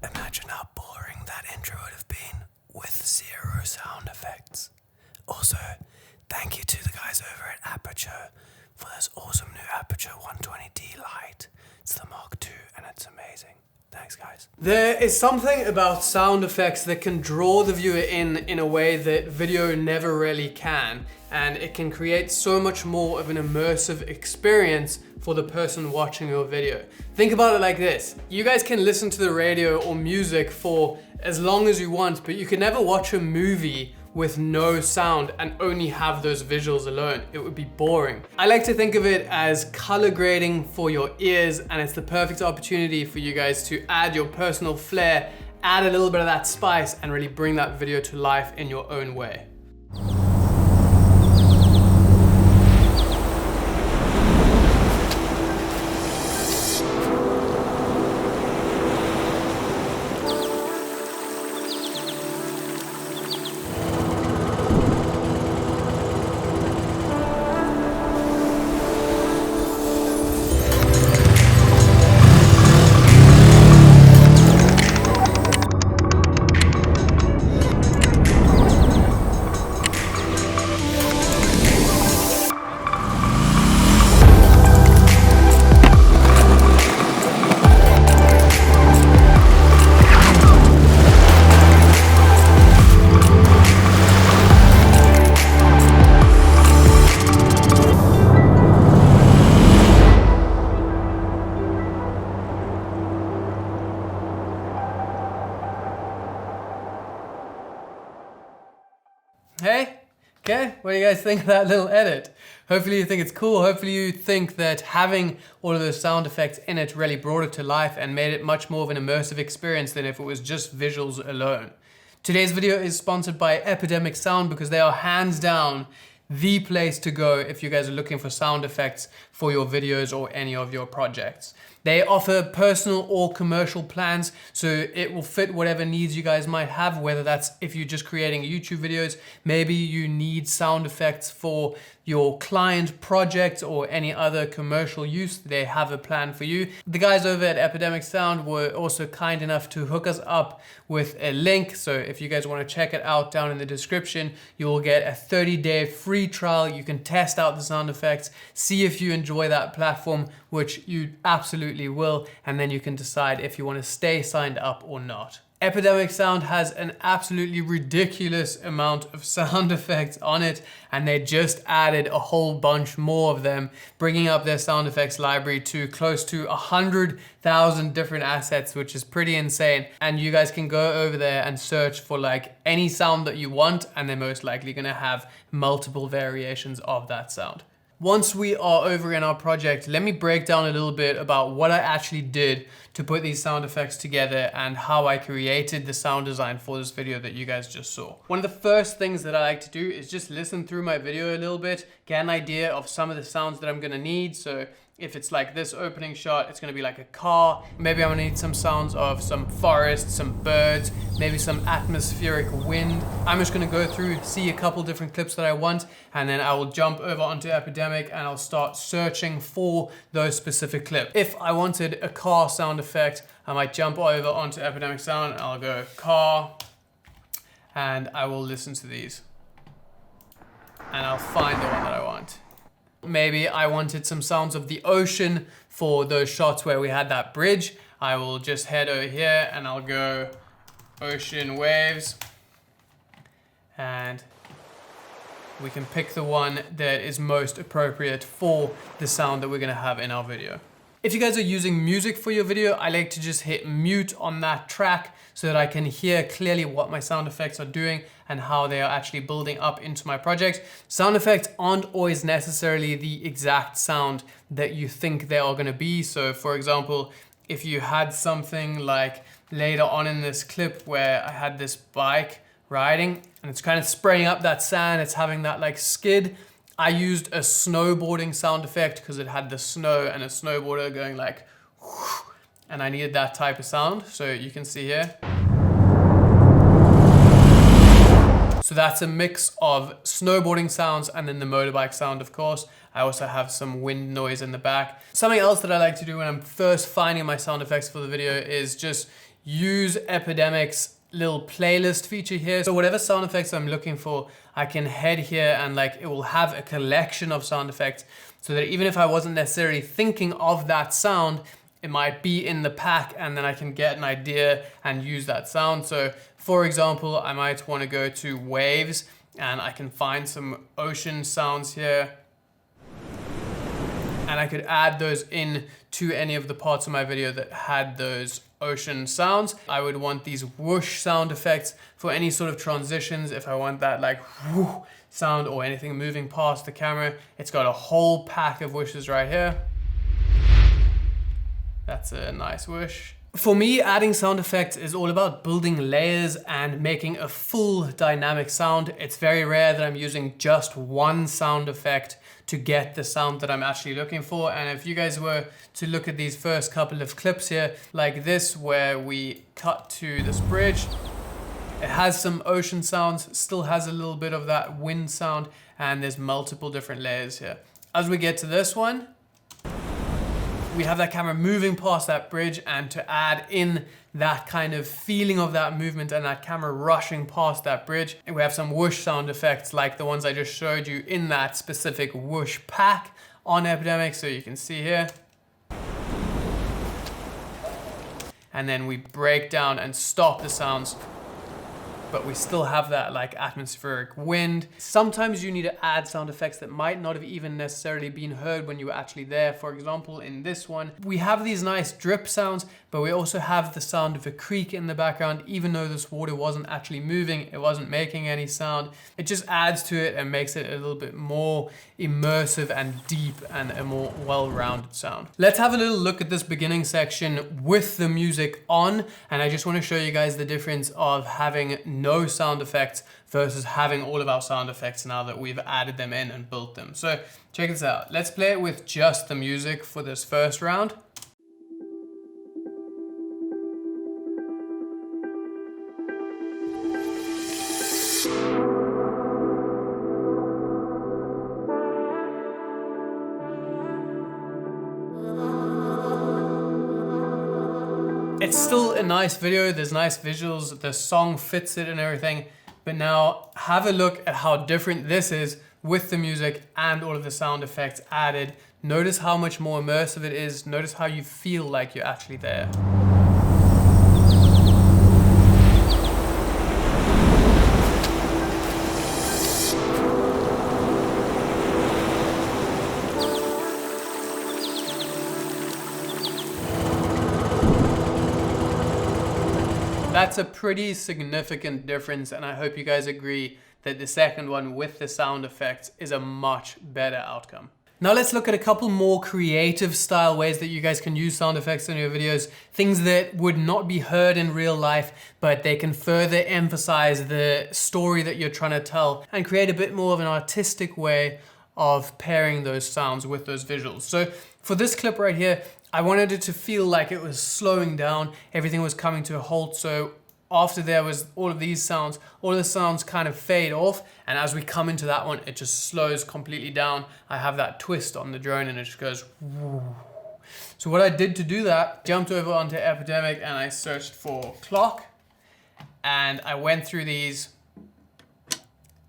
Imagine how boring that intro would have been with 0 sound effects. Also, thank you to the guys over at Aperture for this awesome new Aperture 120D light. It's the Mark II and it's amazing. Thanks, guys. There is something about sound effects that can draw the viewer in a way that video never really can, and it can create so much more of an immersive experience for the person watching your video. Think about it like this. You guys can listen to the radio or music for as long as you want, but you can never watch a movie with no sound and only have those visuals alone. It would be boring. I like to think of it as color grading for your ears, and it's the perfect opportunity for you guys to add your personal flair, add a little bit of that spice, and really bring that video to life in your own way. Hey, okay, what do you guys think of that little edit? Hopefully you think it's cool. Hopefully you think that having all of those sound effects in it really brought it to life and made it much more of an immersive experience than if it was just visuals alone. Today's video is sponsored by Epidemic Sound because they are hands down the place to go if you guys are looking for sound effects for your videos or any of your projects. They offer personal or commercial plans, so it will fit whatever needs you guys might have, whether that's if you're just creating YouTube videos, maybe you need sound effects for your client project or any other commercial use, they have a plan for you. The guys over at Epidemic Sound were also kind enough to hook us up with a link, so if you guys want to check it out down in the description, you will get a 30-day free trial. You can test out the sound effects, see if you enjoy that platform, which you absolutely will, and then you can decide if you want to stay signed up or not. Epidemic Sound has an absolutely ridiculous amount of sound effects on it, and they just added a whole bunch more of them, bringing up their sound effects library to close to 100,000 different assets, which is pretty insane. And you guys can go over there and search for like any sound that you want, and they're most likely gonna have multiple variations of that sound. Once we are over in our project, let me break down a little bit about what I actually did to put these sound effects together and how I created the sound design for this video that you guys just saw. One of the first things that I like to do is just listen through my video a little bit, get an idea of some of the sounds that I'm gonna need. So if it's like this opening shot, it's gonna be like a car. Maybe I'm gonna need some sounds of some forest, some birds, maybe some atmospheric wind. I'm just gonna go through, see a couple different clips that I want, and then I will jump over onto Epidemic and I'll start searching for those specific clips. If I wanted a car sound effect, I might jump over onto Epidemic Sound and I'll go car, and I will listen to these. And I'll find the one that I want. Maybe I wanted some sounds of the ocean for those shots where we had that bridge. I will just head over here and I'll go ocean waves. And we can pick the one that is most appropriate for the sound that we're gonna have in our video. If you guys are using music for your video, I like to just hit mute on that track so that I can hear clearly what my sound effects are doing and how they are actually building up into my project. Sound effects aren't always necessarily the exact sound that you think they are gonna be. So for example, if you had something like later on in this clip where I had this bike riding and it's kind of spraying up that sand, it's having that like skid, I used a snowboarding sound effect because it had the snow and a snowboarder going like whoosh, and I needed that type of sound. So you can see here. So that's a mix of snowboarding sounds and then the motorbike sound, of course. I also have some wind noise in the back. Something else that I like to do when I'm first finding my sound effects for the video is just use Epidemic's little playlist feature here. So whatever sound effects I'm looking for, I can head here and like it will have a collection of sound effects so that even if I wasn't necessarily thinking of that sound, it might be in the pack and then I can get an idea and use that sound. So for example, I might want to go to waves and I can find some ocean sounds here. And I could add those in to any of the parts of my video that had those ocean sounds. I would want these whoosh sound effects for any sort of transitions. If I want that like whoo sound or anything moving past the camera, it's got a whole pack of whooshes right here. That's a nice whoosh. For me, adding sound effects is all about building layers and making a full dynamic sound. It's very rare that I'm using just one sound effect to get the sound that I'm actually looking for. And if you guys were to look at these first couple of clips here, like this, where we cut to this bridge, it has some ocean sounds, still has a little bit of that wind sound, and there's multiple different layers here. As we get to this one, we have that camera moving past that bridge, and to add in that kind of feeling of that movement and that camera rushing past that bridge, and we have some whoosh sound effects like the ones I just showed you in that specific whoosh pack on Epidemic, so you can see here. And then we break down and stop the sounds, but we still have that like atmospheric wind. Sometimes you need to add sound effects that might not have even necessarily been heard when you were actually there. For example, in this one, we have these nice drip sounds, but we also have the sound of a creek in the background. Even though this water wasn't actually moving, it wasn't making any sound. It just adds to it and makes it a little bit more immersive and deep and a more well-rounded sound. Let's have a little look at this beginning section with the music on. And I just want to show you guys the difference of having no sound effects versus having all of our sound effects now that we've added them in and built them. So check this out. Let's play it with just the music for this first round. It's still a nice video, there's nice visuals, the song fits it and everything, but now have a look at how different this is with the music and all of the sound effects added. Notice how much more immersive it is, notice how you feel like you're actually there. That's a pretty significant difference, and I hope you guys agree that the second one with the sound effects is a much better outcome. Now let's look at a couple more creative style ways that you guys can use sound effects in your videos. Things that would not be heard in real life, but they can further emphasize the story that you're trying to tell and create a bit more of an artistic way of pairing those sounds with those visuals. So for this clip right here, I wanted it to feel like it was slowing down, everything was coming to a halt. So after there was all of these sounds, all of the sounds kind of fade off, and as we come into that one, it just slows completely down. I have that twist on the drone and it just goes whoo. So what I did to do that, jumped over onto Epidemic and I searched for clock, and I went through these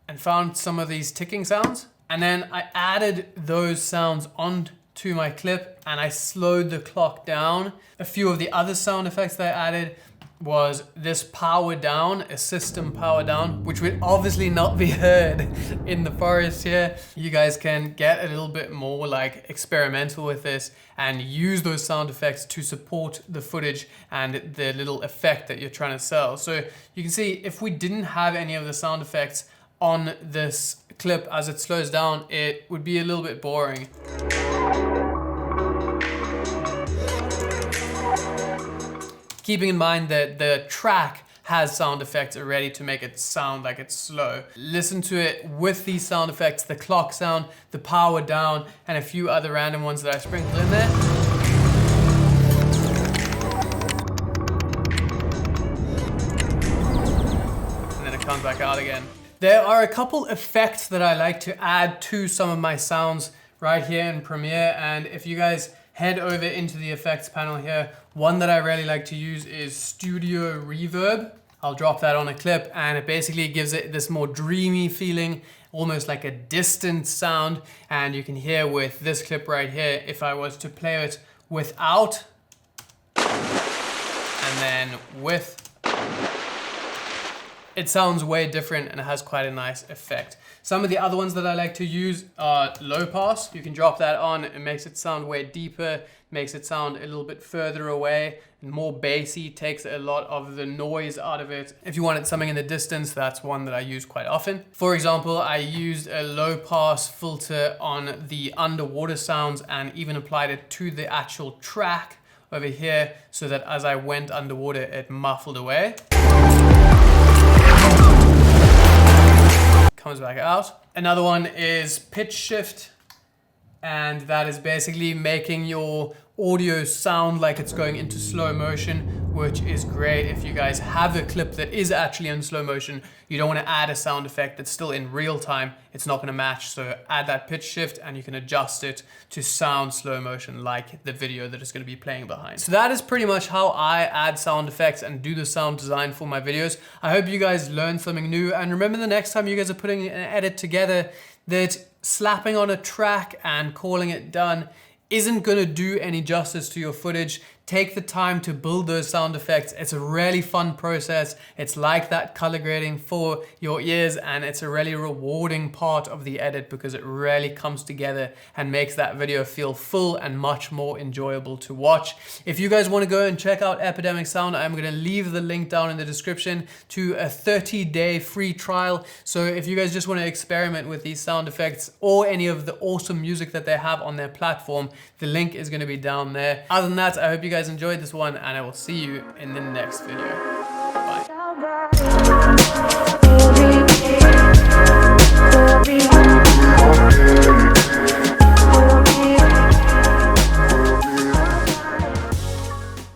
and found some of these ticking sounds, and then I added those sounds onto my clip and I slowed the clock down. A few of the other sound effects that I added was this power down, a system power down, which would obviously not be heard in the forest here. You guys can get a little bit more like experimental with this and use those sound effects to support the footage and the little effect that you're trying to sell. So you can see if we didn't have any of the sound effects on this clip as it slows down, it would be a little bit boring. Keeping in mind that the track has sound effects already to make it sound like it's slow. Listen to it with these sound effects, the clock sound, the power down, and a few other random ones that I sprinkle in there. And then it comes back out again. There are a couple effects that I like to add to some of my sounds right here in Premiere, and if you guys head over into the effects panel here, One that I really like to use is Studio Reverb. I'll drop that on a clip, and it basically gives it this more dreamy feeling, almost like a distant sound. And you can hear with this clip right here, if I was to play it without and then with, it sounds way different and it has quite a nice effect. Some of the other ones that I like to use are low pass. You can drop that on, it makes it sound way deeper, makes it sound a little bit further away and more bassy, takes a lot of the noise out of it. If you wanted something in the distance, that's one that I use quite often. For example, I used a low pass filter on the underwater sounds and even applied it to the actual track over here so that as I went underwater, it muffled away. Comes back out. Another one is pitch shift, and that is basically making your audio sound like it's going into slow motion, which is great if you guys have a clip that is actually in slow motion. You don't want to add a sound effect that's still in real time. It's not going to match. So add that pitch shift and you can adjust it to sound slow motion like the video that is going to be playing behind. So that is pretty much how I add sound effects and do the sound design for my videos. I hope you guys learned something new, and remember the next time you guys are putting an edit together that slapping on a track and calling it done isn't gonna do any justice to your footage. Take the time to build those sound effects. It's a really fun process. It's like that color grading for your ears, and it's a really rewarding part of the edit because it really comes together and makes that video feel full and much more enjoyable to watch. If you guys want to go and check out Epidemic Sound, I'm going to leave the link down in the description to a 30-day free trial. So if you guys just want to experiment with these sound effects or any of the awesome music that they have on their platform, the link is going to be down there. Other than that, I hope you guys enjoyed this one, and I will see you in the next video.